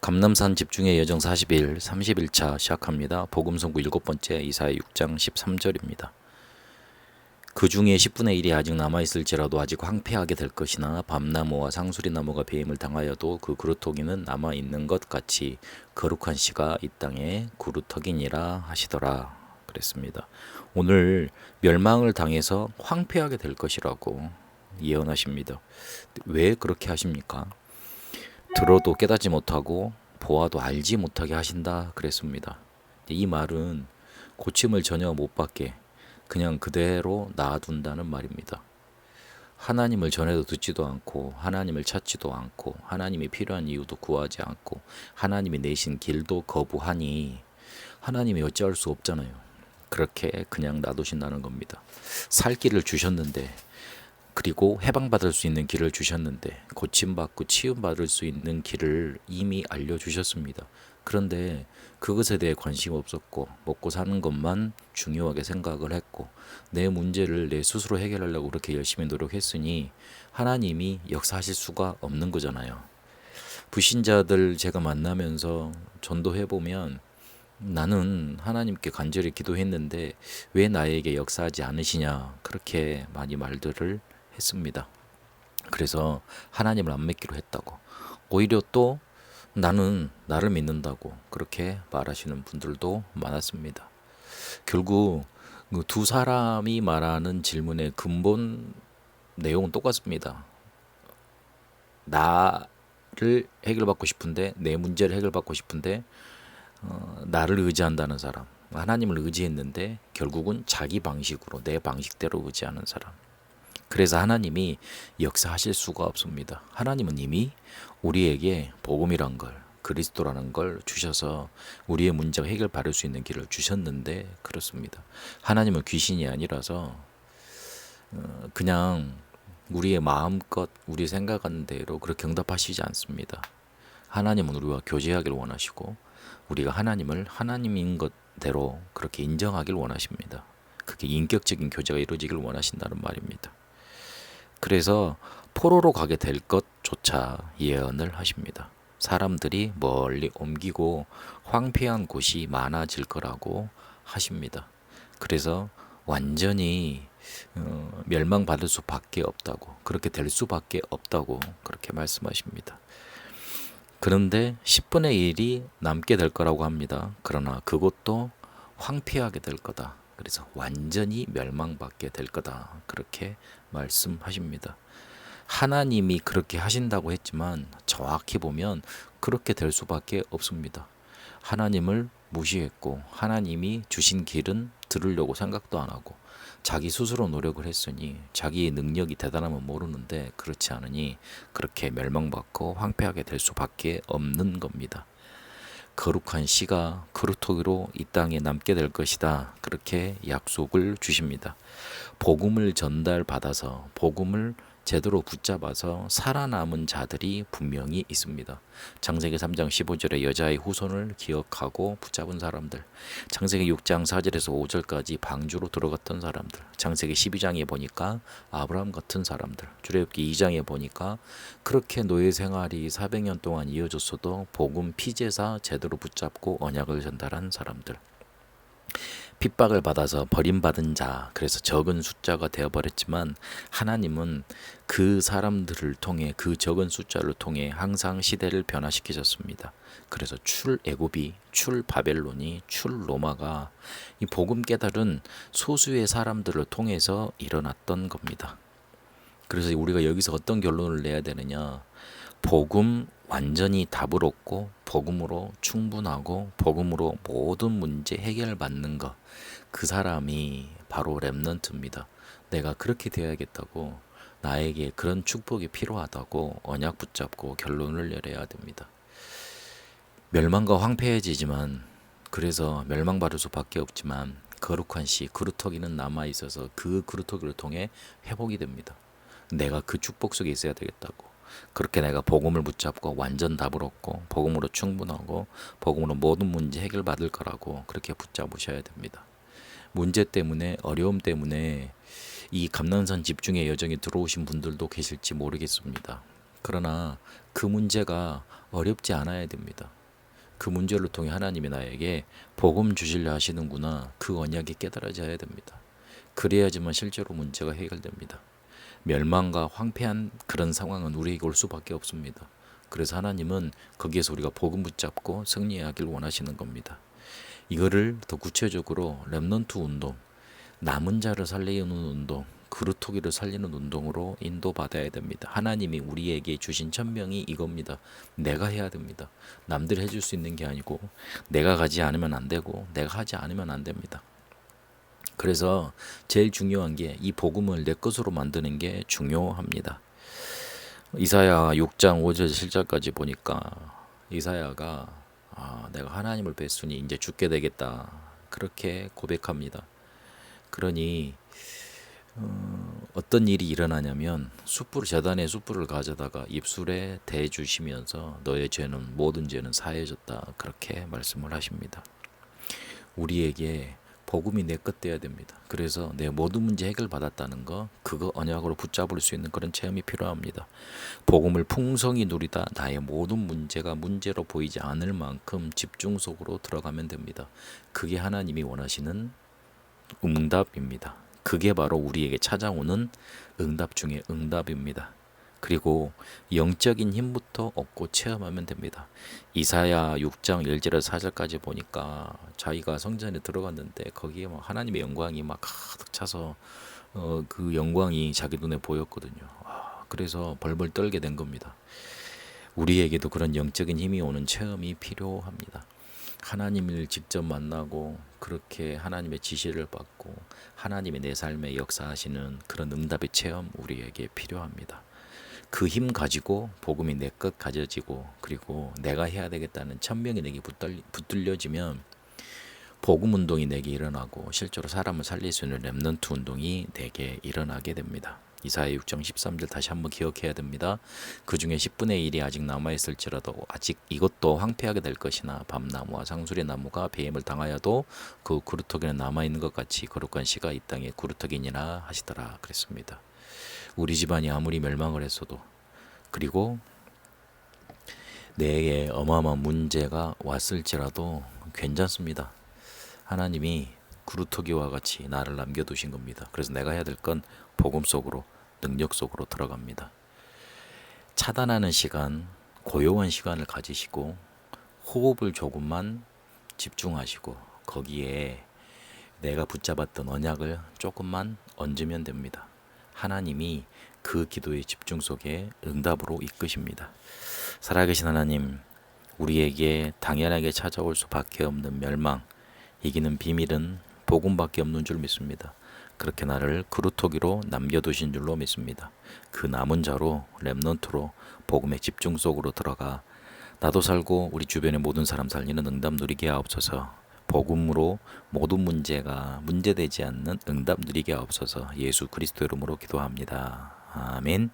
감남산 집중의 여정 40일 30일차 시작합니다. 복음성구 7번째 이사야 6장 13절입니다. 그 중에 10분의 1이 아직 남아있을지라도 아직 황폐하게 될 것이나 밤나무와 상수리나무가 배임을 당하여도 그 그루터기는 남아있는 것 같이 거룩한 씨가 이 땅에 그루터기니라 하시더라 그랬습니다. 오늘 멸망을 당해서 황폐하게 될 것이라고 예언하십니다. 왜 그렇게 하십니까? 들어도 깨닫지 못하고 보아도 알지 못하게 하신다 그랬습니다. 이 말은 고침을 전혀 못 받게 그냥 그대로 놔둔다는 말입니다. 하나님을 전해도 듣지도 않고 하나님을 찾지도 않고 하나님이 필요한 이유도 구하지 않고 하나님이 내신 길도 거부하니 하나님이 어찌할 수 없잖아요. 그렇게 그냥 놔두신다는 겁니다. 살 길을 주셨는데, 그리고 해방받을 수 있는 길을 주셨는데, 고침받고 치유받을 수 있는 길을 이미 알려주셨습니다. 그런데 그것에 대해 관심 없었고 먹고 사는 것만 중요하게 생각을 했고 내 문제를 내 스스로 해결하려고 그렇게 열심히 노력했으니 하나님이 역사하실 수가 없는 거잖아요. 불신자들 제가 만나면서 전도해보면 나는 하나님께 간절히 기도했는데 왜 나에게 역사하지 않으시냐, 그렇게 많이 말들을 했습니다. 그래서 하나님을 안 믿기로 했다고, 오히려 또 나는 나를 믿는다고 그렇게 말하시는 분들도 많았습니다. 결국 그 두 사람이 말하는 질문의 근본 내용은 똑같습니다. 나를 해결받고 싶은데, 내 문제를 해결받고 싶은데 나를 의지한다는 사람, 하나님을 의지했는데 결국은 자기 방식으로 내 방식대로 의지하는 사람. 그래서 하나님이 역사하실 수가 없습니다. 하나님은 이미 우리에게 복음이란 걸, 그리스도라는 걸 주셔서 우리의 문제가 해결받을 수 있는 길을 주셨는데 그렇습니다. 하나님은 귀신이 아니라서 그냥 우리의 마음껏 우리 생각하는 대로 그렇게 응답하시지 않습니다. 하나님은 우리와 교제하길 원하시고 우리가 하나님을 하나님인 것대로 그렇게 인정하길 원하십니다. 그게 인격적인 교제가 이루어지길 원하신다는 말입니다. 그래서 포로로 가게 될 것조차 예언을 하십니다. 사람들이 멀리 옮기고 황폐한 곳이 많아질 거라고 하십니다. 그래서 완전히 멸망받을 수밖에 없다고, 그렇게 될 수밖에 없다고 그렇게 말씀하십니다. 그런데 10분의 1이 남게 될 거라고 합니다. 그러나 그것도 황폐하게 될 거다. 그래서 완전히 멸망받게 될 거다. 그렇게 말씀하십니다. 하나님이 그렇게 하신다고 했지만 정확히 보면 그렇게 될 수밖에 없습니다. 하나님을 무시했고 하나님이 주신 길은 들으려고 생각도 안 하고 자기 스스로 노력을 했으니 자기의 능력이 대단하면 모르는데 그렇지 않으니 그렇게 멸망받고 황폐하게 될 수밖에 없는 겁니다. 거룩한 씨가 그루터기로 이 땅에 남게 될 것이다. 그렇게 약속을 주십니다. 복음을 전달받아서 복음을 제대로 붙잡아서 살아남은 자들이 분명히 있습니다. 창세기 3장 15절에 여자의 후손을 기억하고 붙잡은 사람들, 창세기 6장 4절에서 5절까지 방주로 들어갔던 사람들, 창세기 12장에 보니까 아브라함 같은 사람들, 출애굽기 2장에 보니까 그렇게 노예 생활이 400년 동안 이어졌어도 복음 피제사 제대로 붙잡고 언약을 전달한 사람들, 핍박을 받아서 버림받은 자, 그래서 적은 숫자가 되어버렸지만 하나님은 그 사람들을 통해, 그 적은 숫자를 통해 항상 시대를 변화시키셨습니다. 그래서 출애굽이, 출바벨론이, 출로마가 이 복음 깨달은 소수의 사람들을 통해서 일어났던 겁니다. 그래서 우리가 여기서 어떤 결론을 내야 되느냐, 복음 완전히 답을 얻고 복음으로 충분하고 복음으로 모든 문제 해결받는 것, 그 사람이 바로 렘넌트입니다. 내가 그렇게 되어야겠다고, 나에게 그런 축복이 필요하다고 언약 붙잡고 결론을 내려야 됩니다. 멸망과 황폐해지지만, 그래서 멸망받을 수밖에 없지만 거룩한 씨 그루터기는 남아있어서 그 그루터기를 통해 회복이 됩니다. 내가 그 축복 속에 있어야 되겠다고, 그렇게 내가 복음을 붙잡고 완전 답을 얻고 복음으로 충분하고 복음으로 모든 문제 해결받을 거라고 그렇게 붙잡으셔야 됩니다. 문제 때문에, 어려움 때문에 이 감난산 집중의 여정에 들어오신 분들도 계실지 모르겠습니다. 그러나 그 문제가 어렵지 않아야 됩니다. 그 문제를 통해 하나님이 나에게 복음 주시려 하시는구나, 그 언약이 깨달아져야 됩니다. 그래야지만 실제로 문제가 해결됩니다. 멸망과 황폐한 그런 상황은 우리에게 올 수밖에 없습니다. 그래서 하나님은 거기에서 우리가 복음 붙잡고 승리하길 원하시는 겁니다. 이거를 더 구체적으로 렘넌트 운동, 남은 자를 살리는 운동, 그루터기를 살리는 운동으로 인도받아야 됩니다. 하나님이 우리에게 주신 천명이 이겁니다. 내가 해야 됩니다. 남들이 해줄 수 있는 게 아니고 내가 가지 않으면 안 되고 내가 하지 않으면 안 됩니다. 그래서 제일 중요한 게 이 복음을 내 것으로 만드는 게 중요합니다. 이사야 6장 5절 7절까지 보니까 이사야가 내가 하나님을 뵀으니 이제 죽게 되겠다, 그렇게 고백합니다. 그러니 어떤 일이 일어나냐면 재단에 숯불을 가져다가 입술에 대주시면서 너의 죄는, 모든 죄는 사해졌다, 그렇게 말씀을 하십니다. 우리에게 복음이 내 것 돼야 됩니다. 그래서 내 모든 문제 해결받았다는 거, 그거 언약으로 붙잡을 수 있는 그런 체험이 필요합니다. 복음을 풍성히 누리다 나의 모든 문제가 문제로 보이지 않을 만큼 집중 속으로 들어가면 됩니다. 그게 하나님이 원하시는 응답입니다. 그게 바로 우리에게 찾아오는 응답 중에 응답입니다. 그리고 영적인 힘부터 얻고 체험하면 됩니다. 이사야 6장 1절에서 4절까지 보니까 자기가 성전에 들어갔는데 거기에 막 하나님의 영광이 막 가득 차서 그 영광이 자기 눈에 보였거든요. 그래서 벌벌 떨게 된 겁니다. 우리에게도 그런 영적인 힘이 오는 체험이 필요합니다. 하나님을 직접 만나고 그렇게 하나님의 지시를 받고 하나님이 내 삶에 역사하시는 그런 응답의 체험, 우리에게 필요합니다. 그 힘 가지고 복음이 내 것 가져지고, 그리고 내가 해야 되겠다는 천명이 내게 붙들려지면 복음 운동이 내게 일어나고 실제로 사람을 살릴 수 있는 렘넌트 운동이 내게 일어나게 됩니다. 이사야 6장 13절 다시 한번 기억해야 됩니다. 그 중에 10분의 1이 아직 남아있을지라도 아직 이것도 황폐하게 될 것이나 밤나무와 상수리 나무가 배임을 당하여도 그 구루터기는 남아있는 것 같이 거룩한 씨가 이 땅에 구루터기니라 하시더라 그랬습니다. 우리 집안이 아무리 멸망을 했어도, 그리고 내게 어마어마한 문제가 왔을지라도 괜찮습니다. 하나님이 구루터기와 같이 나를 남겨두신 겁니다. 그래서 내가 해야 될 건 복음 속으로, 능력 속으로 들어갑니다. 차단하는 시간, 고요한 시간을 가지시고 호흡을 조금만 집중하시고 거기에 내가 붙잡았던 언약을 조금만 얹으면 됩니다. 하나님이 그 기도의 집중 속에 응답으로 이끄십니다. 살아계신 하나님, 우리에게 당연하게 찾아올 수밖에 없는 멸망, 이기는 비밀은 복음밖에 없는 줄 믿습니다. 그렇게 나를 그루터기로 남겨두신 줄로 믿습니다. 그 남은 자로, 렘넌트로 복음의 집중 속으로 들어가 나도 살고 우리 주변의 모든 사람 살리는 응답 누리게 하옵소서. 복음으로 모든 문제가 문제되지 않는 응답 누리게 하옵소서. 예수 그리스도 이름으로 기도합니다. 아멘.